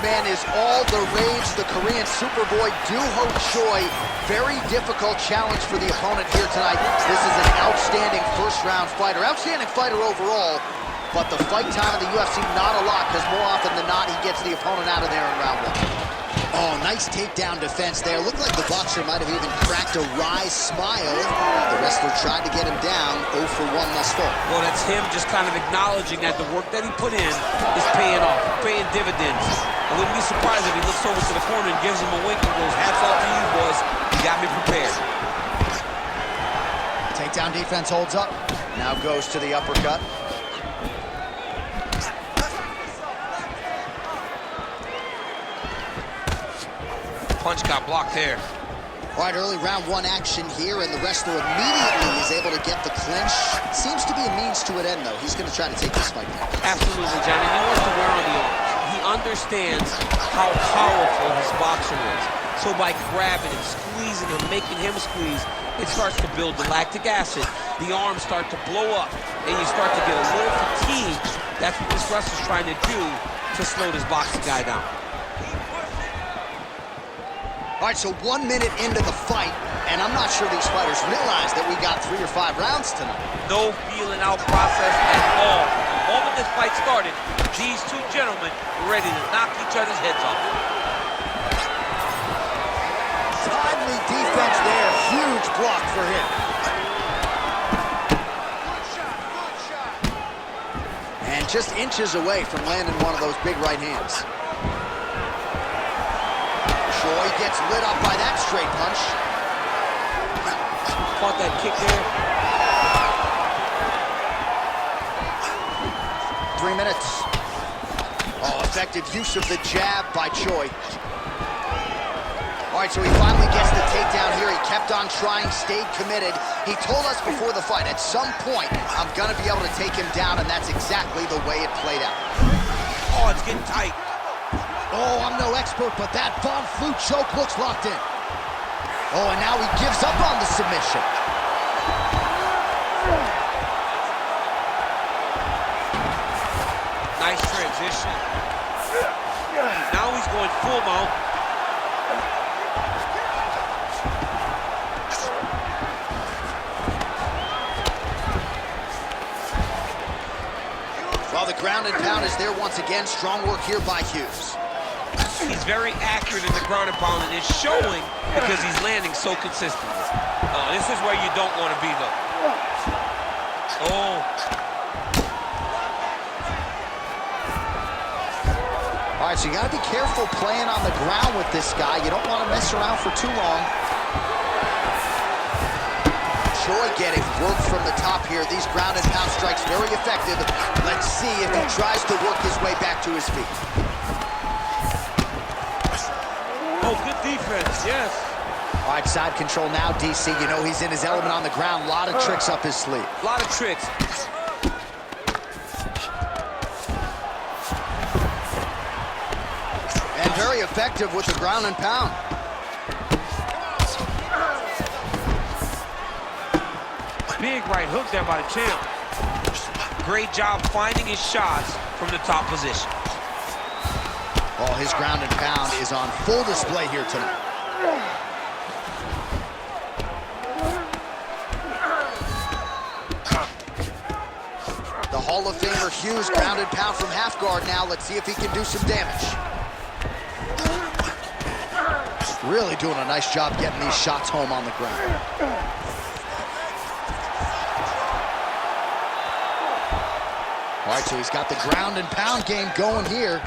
man is all the rage. The Korean Superboy Do-Ho Choi. Very difficult challenge for the opponent here tonight. This is an outstanding first-round fighter. Outstanding fighter overall, but the fight time in the UFC, not a lot, because more often than not, he gets the opponent out of there in round one. Oh, nice takedown defense there. Looked like the boxer might have even cracked a wry smile. The wrestler tried to get him down. 0 for 1 thus far. Well, that's him just kind of acknowledging that the work that he put in is paying off, paying dividends. I wouldn't be surprised if he looks over to the corner and gives him a wink and goes, hats off to you, boys. You got me prepared. Takedown defense holds up. Now goes to the uppercut. Punch got blocked there. All right, early round one action here, and the wrestler immediately is able to get the clinch. Seems to be a means to an end, though. He's going to try to take this fight back. Absolutely, Johnny. He wants to wear on the arms. He understands how powerful his boxer is. So by grabbing him, squeezing him, making him squeeze, it starts to build the lactic acid. The arms start to blow up, and you start to get a little fatigue. That's what this wrestler's trying to do to slow this boxing guy down. All right, so 1 minute into the fight, and I'm not sure these fighters realize that we got 3 or 5 rounds tonight. No feeling out process at all. The moment this fight started, these two gentlemen were ready to knock each other's heads off. Timely defense there, huge block for him. And just inches away from landing one of those big right hands. Choi gets lit up by that straight punch. Caught that kick there. 3 minutes. Oh, effective use of the jab by Choi. All right, so he finally gets the takedown here. He kept on trying, stayed committed. He told us before the fight, at some point, I'm gonna be able to take him down, and that's exactly the way it played out. Oh, it's getting tight. Oh, I'm no expert, but that Von Flue choke looks locked in. Oh, and now he gives up on the submission. Nice transition. Now he's going full mount. Well, the ground and pound is there once again. Strong work here by Hughes. He's very accurate in the ground and pound, and it's showing because he's landing so consistently. Oh, this is where you don't want to be, though. Oh. All right, so you got to be careful playing on the ground with this guy. You don't want to mess around for too long. Choi getting work from the top here. These ground and pound strikes very effective. Let's see if he tries to work his way back to his feet. Oh, good defense, yes. All right, side control now, DC. You know he's in his element on the ground. A lot of tricks up his sleeve. A lot of tricks. And very effective with the ground and pound. Big right hook there by the champ. Great job finding his shots from the top position. Oh, his ground and pound is on full display here tonight. The Hall of Famer Hughes ground and pound from half guard now. Let's see if he can do some damage. Really doing a nice job getting these shots home on the ground. All right, so he's got the ground and pound game going here.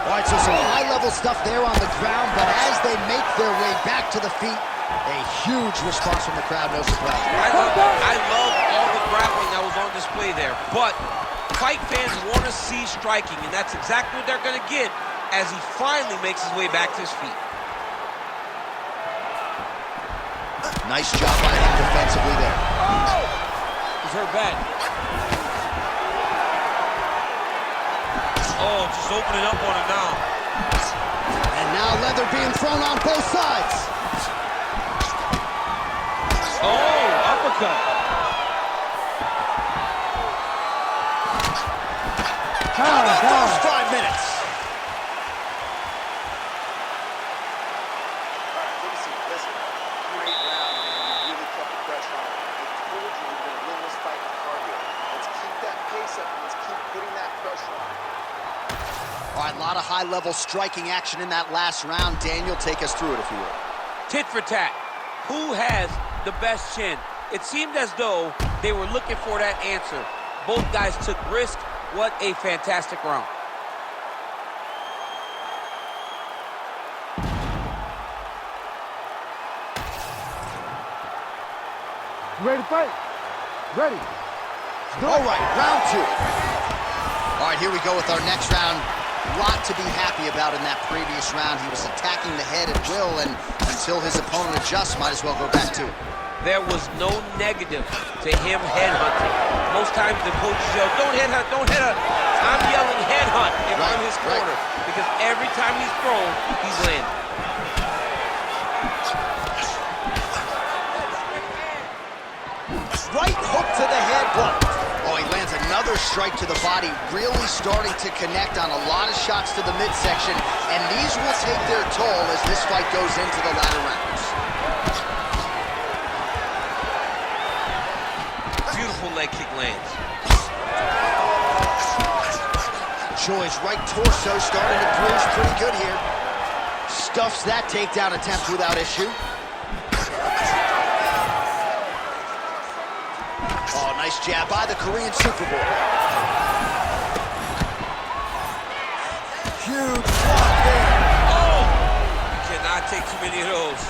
All right, so some high-level stuff there on the ground, but as they make their way back to the feet, a huge response from the crowd, no surprise. I love all the grappling that was on display there, but fight fans want to see striking, and that's exactly what they're going to get as he finally makes his way back to his feet. Nice job by him defensively there. He's hurt bad. Oh, just opening up on him now. And now leather being thrown on both sides. Oh, uppercut. How about those 5 minutes? All right, a lot of high-level striking action in that last round. Daniel, take us through it, if you will. Tit for tat. Who has the best chin? It seemed as though they were looking for that answer. Both guys took risk. What a fantastic round. Ready to fight? Ready. All right, round two. All right, here we go with our next round. A lot to be happy about in that previous round. He was attacking the head at will, and until his opponent adjusts, might as well go back to it. There was no negative to him headhunting. Most times the coaches yell, don't headhunt, don't headhunt. I'm yelling headhunt in front of his corner because every time he's thrown, he's landing. Right hook to the head, blocked. Oh, he lands another strike to the body, really starting to connect on a lot of shots to the midsection, and these will take their toll as this fight goes into the latter rounds. Beautiful leg kick lands. Choi's right torso starting to bruise pretty good here. Stuffs that takedown attempt without issue. Oh, nice jab by the Korean Superboy. Huge block there. Oh! You cannot take too many of those.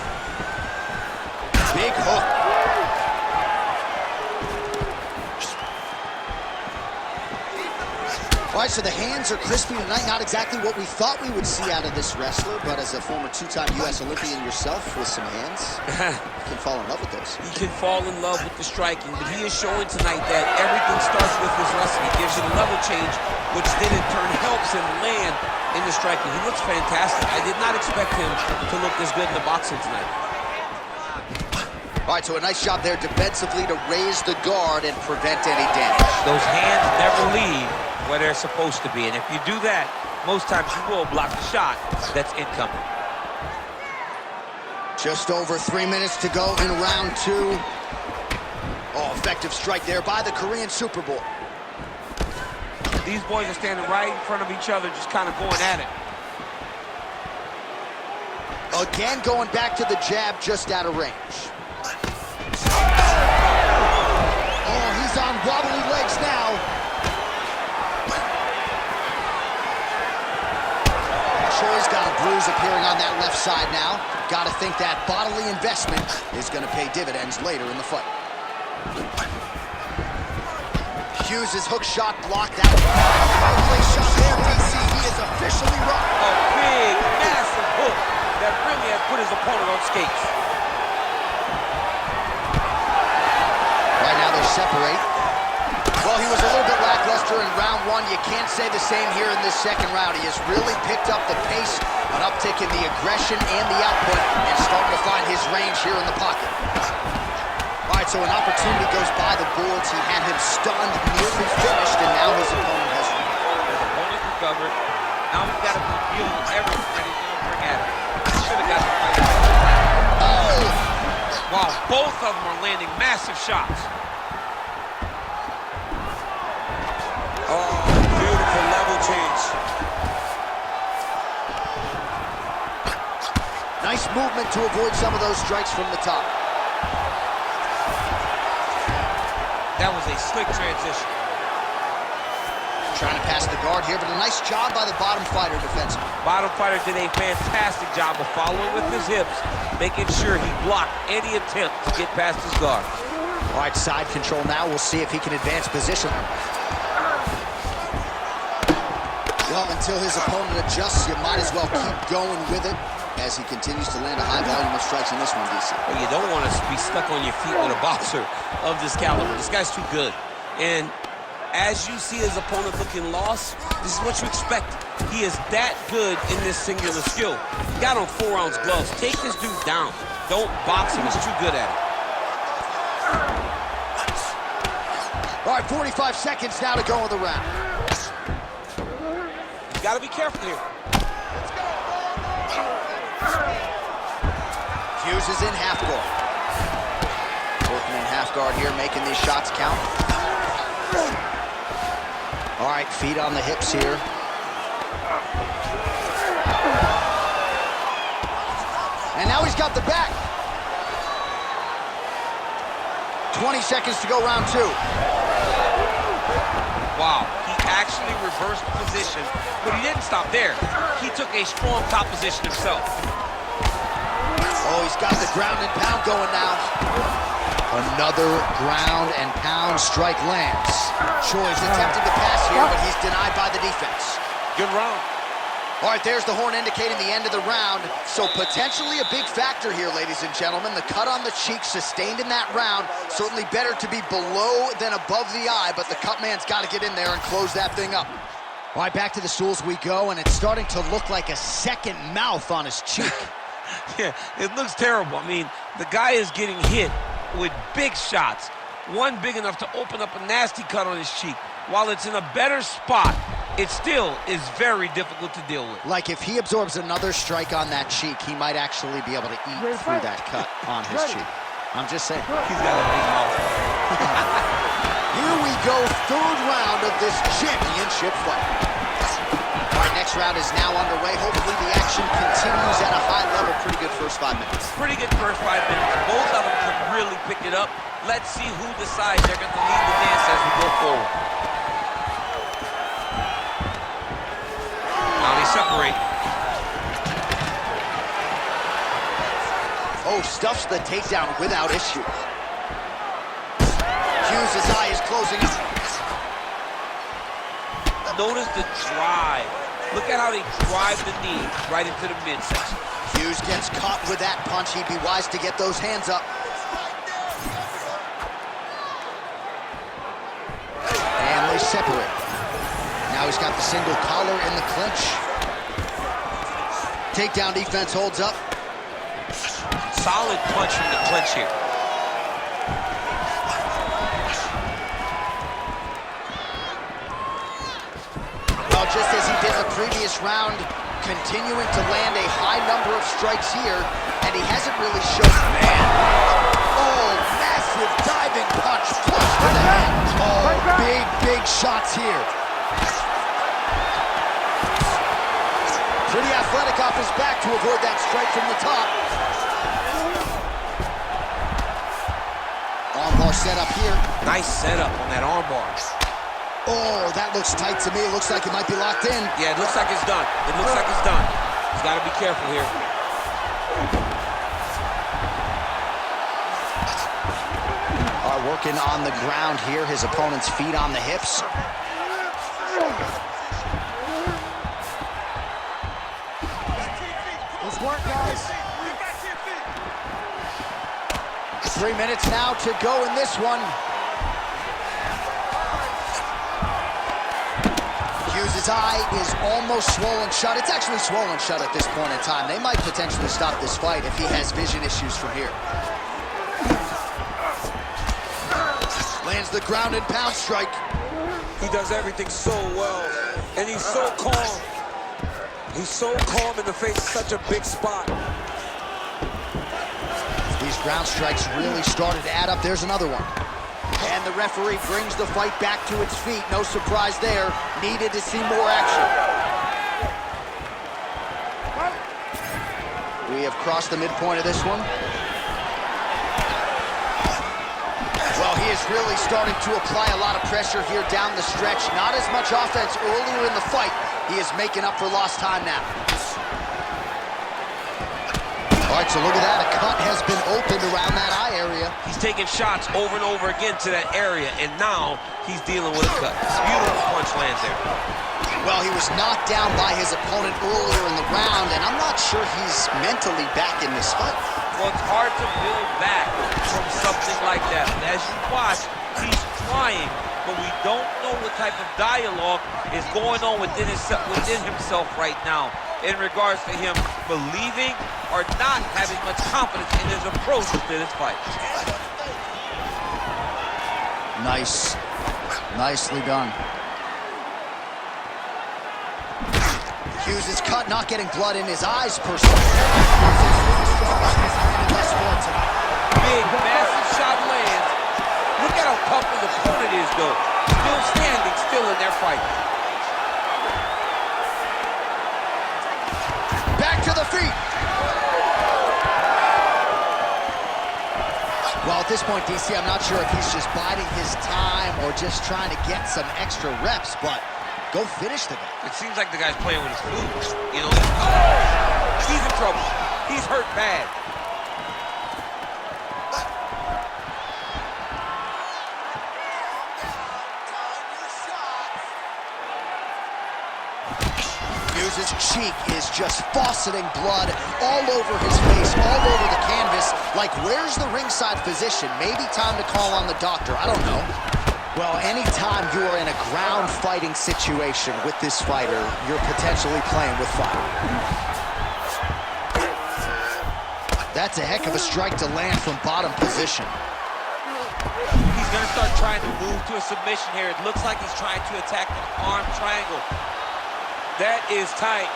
Big hook. All right, so the hands are crispy tonight. Not exactly what we thought we would see out of this wrestler, but as a former two-time U.S. Olympian yourself with some hands, you can fall in love with those. He can fall in love with the striking, but he is showing tonight that everything starts with his wrestling. It gives you the level change, which then in turn helps him land in the striking. He looks fantastic. I did not expect him to look this good in the boxing tonight. All right, so a nice job there defensively to raise the guard and prevent any damage. Those hands never leave where they're supposed to be, and if you do that, most times you will block the shot that's incoming. Just over 3 minutes to go in round two. Oh, effective strike there by the Korean Superboy. These boys are standing right in front of each other, just kind of going at it. Again, going back to the jab, just out of range. Oh, he's on wobbly legs now. Choi's got a bruise appearing on that left side now. Got to think that bodily investment is going to pay dividends later in the fight. Hughes' hook shot blocked out. Well placed shot there, DC. He is officially rocked. A big, massive hook that really has put his opponent on skates. Right now they separate. Well, he was a little bit lackluster in round one. You can't say the same here in this second round. He has really picked up the pace, an uptick in the aggression and the output, and starting to find his range here in the pocket. All right, so an opportunity goes by the boards. He had him stunned, nearly finished, and now his opponent has Recovered. Now he's got to be dealing with everything that he's going to bring at him. He should have got the fight. Oh! Wow, both of them are landing massive shots. Oh, beautiful level change. Nice movement to avoid some of those strikes from the top. That was a slick transition. Trying to pass the guard here, but a nice job by the bottom fighter defensively. Bottom fighter did a fantastic job of following with his hips, making sure he blocked any attempt to get past his guard. All right, side control now. We'll see if he can advance position. Well, until his opponent adjusts, you might as well keep going with it as he continues to land a high volume of strikes in this one, DC. Well, you don't want to be stuck on your feet with a boxer of this caliber. This guy's too good. And as you see his opponent looking lost, this is what you expect. He is that good in this singular skill. He got on 4 ounce gloves. Take this dude down. Don't box him. He's too good at it. All right, 45 seconds now to go in the round. You got to be careful here. Hughes is in half guard. Working in half guard here, making these shots count. All right, feet on the hips here. And now he's got the back. 20 seconds to go, round 2. Wow, he actually reversed the position, but he didn't stop there. He took a strong top position himself. Oh, he's got the ground and pound going now. Another ground and pound strike lands. Choi's attempting to pass here, but he's denied by the defense. Good round. All right, there's the horn indicating the end of the round. So potentially a big factor here, ladies and gentlemen. The cut on the cheek sustained in that round. Certainly better to be below than above the eye, but the cut man's got to get in there and close that thing up. All right, back to the stools we go, and it's starting to look like a second mouth on his cheek. Yeah, it looks terrible. I mean, the guy is getting hit with big shots. One big enough to open up a nasty cut on his cheek. While it's in a better spot, it still is very difficult to deal with. Like if he absorbs another strike on that cheek, he might actually be able to eat through that cut on his cheek. I'm just saying. He's got a big mouth. Here we go, third round of this championship fight. All right, next round is now underway. Hopefully the action continues at a high level. Pretty good first 5 minutes. Pretty good first 5 minutes. Both of them can really pick it up. Let's see who decides they're going to lead the dance as we go forward. Now they separate. Oh, stuffs the takedown without issue. Hughes' eye is closing up. Notice the drive. Look at how they drive the knee right into the midsection. Hughes gets caught with that punch. He'd be wise to get those hands up. And they separate. Now he's got the single collar in the clinch. Takedown defense holds up. Solid punch from the clinch here. Well, just as he did the previous round, continuing to land a high number of strikes here, and he hasn't really shown, man. Oh, massive diving punch, flush to the head. Oh, big shots here. Pretty athletic off his back to avoid that strike from the top. Armbar set up here. Nice setup on that armbar. Oh, that looks tight to me. It looks like it might be locked in. Yeah, it looks like it's done. It looks like it's done. He's got to be careful here. Working on the ground here. His opponent's feet on the hips. Let's work, guys. 3 minutes now to go in this one. Hughes' eye is almost swollen shut. It's actually swollen shut at this point in time. They might potentially stop this fight if he has vision issues from here. Lands the ground and pound strike. He does everything so well, and he's so calm. He's so calm in the face of such a big spot. These ground strikes really started to add up. There's another one. And the referee brings the fight back to its feet. No surprise there. Needed to see more action. We have crossed the midpoint of this one. Well, he is really starting to apply a lot of pressure here down the stretch. Not as much offense earlier in the fight. He is making up for lost time now. All right, so look at that. A cut has been opened around that eye area. He's taking shots over and over again to that area, and now he's dealing with a cut. Beautiful punch lands there. Well, he was knocked down by his opponent earlier in the round, and I'm not sure he's mentally back in this fight. Well, it's hard to build back from something like that. And as you watch, he's trying, but we don't know what type of dialogue is going on within himself right now in regards to him believing or not having much confidence in his approach to this fight. Nice. Nicely done. Hughes is cut, not getting blood in his eyes per se. Big, massive shot lands. Look at how tough his opponent is, though. Still standing, still in their fight. the feet. Well, at this point, DC, I'm not sure if he's just biding his time or just trying to get some extra reps, but go finish the guy. It seems like the guy's playing with his food. You know, he's in trouble. He's hurt bad. His cheek is just fauceting blood all over his face, all over the canvas. Like, where's the ringside physician? Maybe time to call on the doctor. I don't know. Well, anytime you are in a ground fighting situation with this fighter, you're potentially playing with fire. That's a heck of a strike to land from bottom position. He's going to start trying to move to a submission here. It looks like he's trying to attack the arm triangle. That is tight.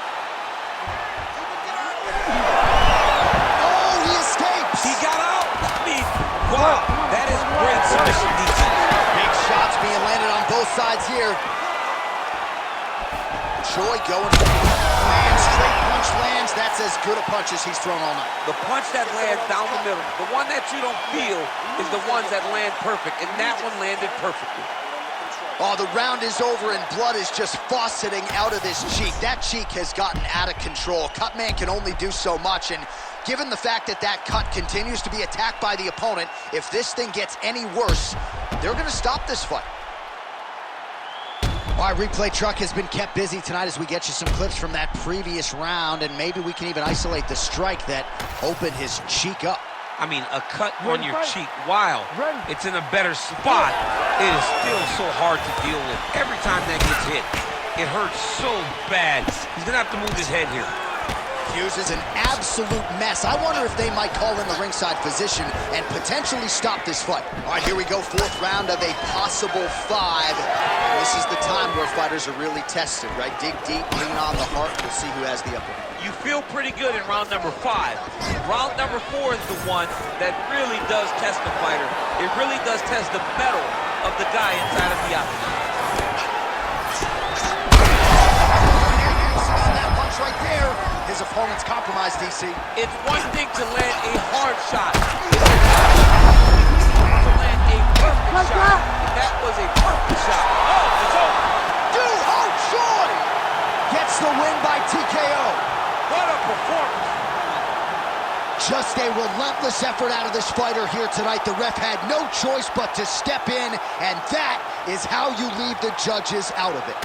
Oh, he escapes! He got out! I mean, wow, that is great submission defense. Big shots being landed on both sides here. Choi going for the straight punch lands. That's as good a punch as he's thrown all night. The punch that lands down the middle, the one that you don't feel, is the ones that land perfect, and that one landed perfectly. Oh, the round is over and blood is just fauceting out of this cheek. That cheek has gotten out of control. Cutman can only do so much, and given the fact that that cut continues to be attacked by the opponent, if this thing gets any worse, they're going to stop this fight. All right, replay truck has been kept busy tonight as we get you some clips from that previous round, and maybe we can even isolate the strike that opened his cheek up. I mean, a cut on your cheek, while it's in a better spot, it is still so hard to deal with. Every time that gets hit, it hurts so bad. He's going to have to move his head here. Hughes is an absolute mess. I wonder if they might call in the ringside physician and potentially stop this fight. All right, here we go, fourth round of a possible 5. And this is the time where fighters are really tested, right? Dig deep, lean on the heart. We'll see who has the upper hand. You feel pretty good in round number 5. Round number 4 is the one that really does test the fighter. It really does test the mettle of the guy inside of the octagon. That punch right there. His opponent's compromised, DC. It's one thing to land a hard shot. It's to land a perfect shot. And that was a perfect shot. Oh, it's over. Do-Ho Choi gets the win by TKO. What a performance. Just a relentless effort out of this fighter here tonight. The ref had no choice but to step in, and that is how you leave the judges out of it.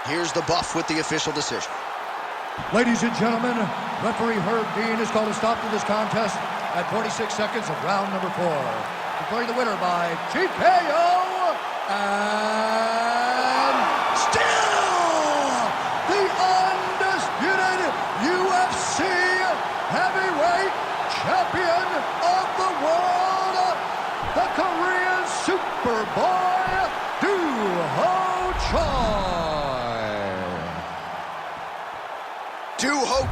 Here's the buff with the official decision. Ladies and gentlemen, referee Herb Dean has called a stop to this contest at 26 seconds of round number 4. Declaring the winner by TKO, and still the undisputed UFC heavyweight champion of the world, the Korean Superboy, Do-Ho Choi. Do-Ho